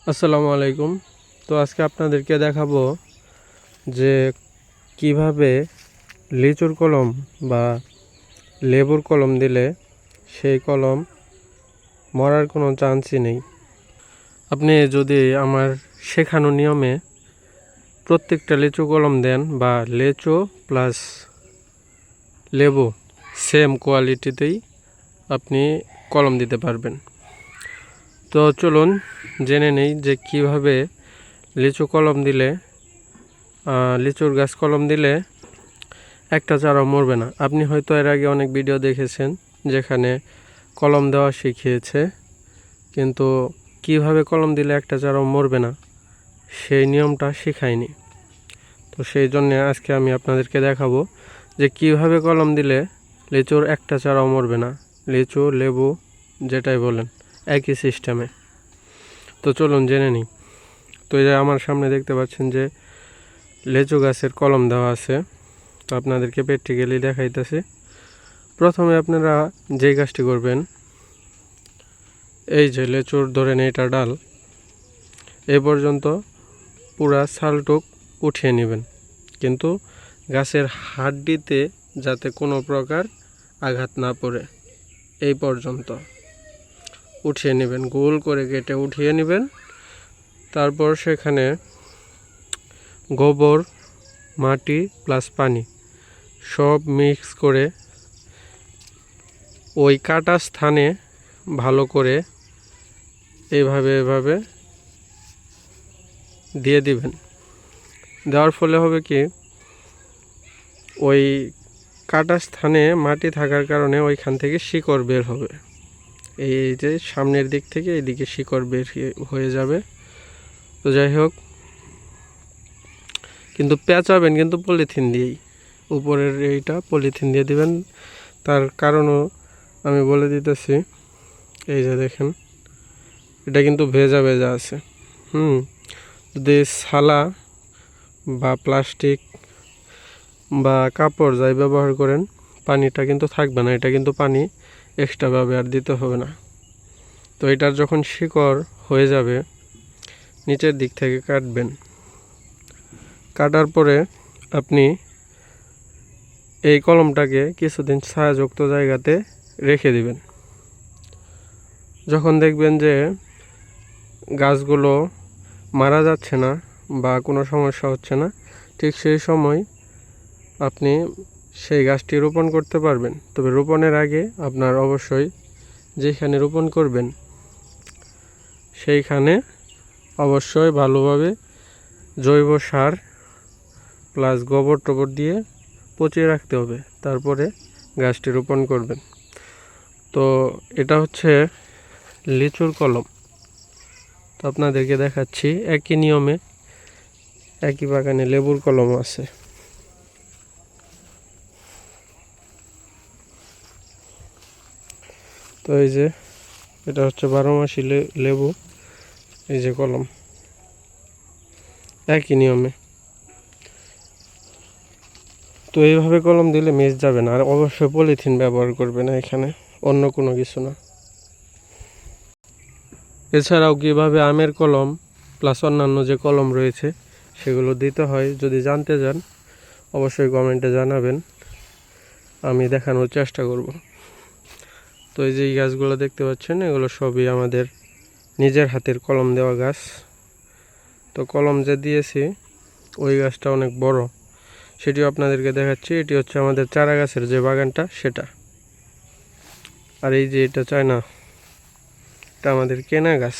আসসালামু আলাইকুম। তো আজকে আপনাদেরকে দেখাবো যে কিভাবে লিচুর কলম বা লেবুর কলম দিলে সেই কলম মরার কোনো চান্সই নেই। আপনি যদি আমার শেখানো নিয়মে প্রত্যেকটা লিচু কলম দেন বা লিচু প্লাস লেবু সেম কোয়ালিটিতেই আপনি কলম দিতে পারবেন। তো চলুন জেনে নেই যে কিভাবে লিচু কলম দিলে লিচুর গাছ কলম দিলে একটা চারাও মরবে না। আপনি হয়তো এর আগে অনেক ভিডিও দেখেছেন যেখানে কলম দেওয়া শিখিয়েছে, কিন্তু কিভাবে কলম দিলে একটা চারাও মরবে না সেই নিয়মটা শেখায়নি। তো সেই জন্য আজকে আমি আপনাদেরকে দেখাবো যে কিভাবে কলম দিলে লিচুর একটা চারাও মরবে না। লিচু লেবু যেটাই বলেন একই সিস্টেমে। তো চলুন জেনে নিই। তো এই যে আমার সামনে দেখতে পাচ্ছেন যে লিচু গাছের কলম দেওয়া আছে। তো আপনাদেরকে প্র্যাকটিক্যালি দেখাইতেছি। প্রথমে আপনারা যে কাজটি করবেন, এই যে লিচুর ধরেন এটা ডাল, এই পর্যন্ত পুরা ছালটুক উঠিয়ে নেবেন, কিন্তু গাছের হাড্ডিতে যাতে কোনো প্রকার আঘাত না পড়ে এই পর্যন্ত উঠিয়ে নেবেন, গোল করে কেটে উঠিয়ে নেবেন। তারপর সেখানে গোবর, মাটি প্লাস পানি সব মিক্স করে ওই কাটা স্থানে ভালো করে এভাবে দিয়ে দিবেন। দেওয়ার ফলে হবে কি, ওই কাটা স্থানে মাটি থাকার কারণে ওইখান থেকে শিকড় বের হবে। এই যে সামনের দিক থেকে এইদিকে শিকড় বের হয়ে যাবে। তো যাই হোক, কিন্তু পেঁচাবেন কিন্তু পলিথিন দিয়েই, উপরের এইটা পলিথিন দিয়ে দিবেন। তার কারণও আমি বলে দিতেছি। এই যে দেখেন, এটা কিন্তু ভেজা ভেজা আছে। যদি ছালা বা প্লাস্টিক বা কাপড় যাই ব্যবহার করেন, পানিটা কিন্তু থাকবে না। এটা কিন্তু পানি এক্সট্রাভাবে আর দিতে হবে না। তো এটার যখন শিকড় হয়ে যাবে, নিচের দিক থেকে কাটবেন। কাটার পরে আপনি এই কলমটাকে কিছুদিন ছায়াযুক্ত জায়গাতে রেখে দিবেন। যখন দেখবেন যে গাছগুলো মারা যাচ্ছে না বা কোনো সমস্যা হচ্ছে না, ঠিক সেই সময় আপনি সেই গাছটি রোপণ করতে পারবেন। তবে রোপণের আগে আপনার অবশ্যই যেখানে রোপণ করবেন সেইখানে অবশ্যই ভালোভাবে জৈব সার প্লাস গোবর টোবর দিয়ে পচিয়ে রাখতে হবে, তারপরে গাছটি রোপণ করবেন। তো এটা হচ্ছে লিচুর কলম। তো আপনাদেরকে দেখাচ্ছি একই নিয়মে একই বাগানে লেবুর কলম আছে। তো এই যে এটা হচ্ছে 12 মাসি লেবু, এই যে কলম একই নিয়মে। তো এইভাবে কলম দিলে মিস যাবে না, আর অবশ্যই পলিথিন ব্যবহার করবে না, এখানে অন্য কোনো কিছু না। এছাড়াও কীভাবে আমের কলম প্লাস অন্যান্য যে কলম রয়েছে সেগুলো দিতে হয় যদি জানতে চান, অবশ্যই কমেন্টে জানাবেন, আমি দেখানোর চেষ্টা করব। তো এই যে এই গাছগুলো দেখতে পাচ্ছেন, এগুলো সবই আমাদের নিজের হাতের কলম দেওয়া গাছ। তো কলম যে দিয়েছি ওই গাছটা অনেক বড়, সেটিও আপনাদেরকে দেখাচ্ছি। এটি হচ্ছে আমাদের চারা গাছের যে বাগানটা সেটা। আর এই যে এটা চায়না, এটা আমাদের কেনা গাছ।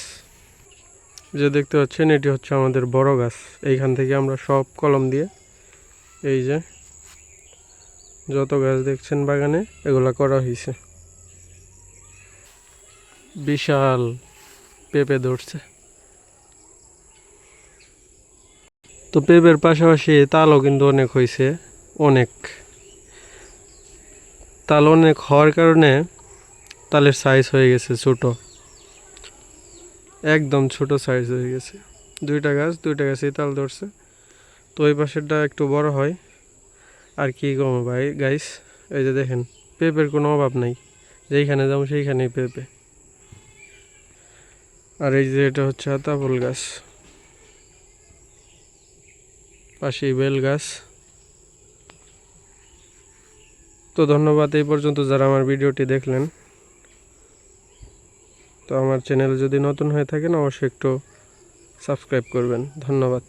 যে দেখতে পাচ্ছেন এটি হচ্ছে আমাদের বড় গাছ। এইখান থেকে আমরা সব কলম দিয়ে এই যে যত গাছ দেখছেন বাগানে এগুলা করা হয়েছে। বিশাল পেঁপে ধরছে। তো পেঁপের পাশাপাশি তালও কিন্তু অনেক হয়েছে। অনেক তাল অনেক হওয়ার কারণে তালের সাইজ হয়ে গেছে ছোট, একদম ছোট সাইজ হয়ে গেছে। দুইটা গাছেই তাল ধরছে। তো ওই পাশেরটা একটু বড় হয়। আর কি কম ভাই গাইস, এই যে দেখেন পেঁপের কোনো অভাব নাই, যেইখানে যাবো সেইখানেই পেঁপে। আর এই যে এটা হচ্ছে আতাবল গাছ, পাশেই বেল গাছ। তো ধন্যবাদ এই পর্যন্ত যারা আমার ভিডিওটি দেখলেন। তো আমার চ্যানেল যদি নতুন হয়ে থাকেন অবশ্যই একটু সাবস্ক্রাইব করবেন। ধন্যবাদ।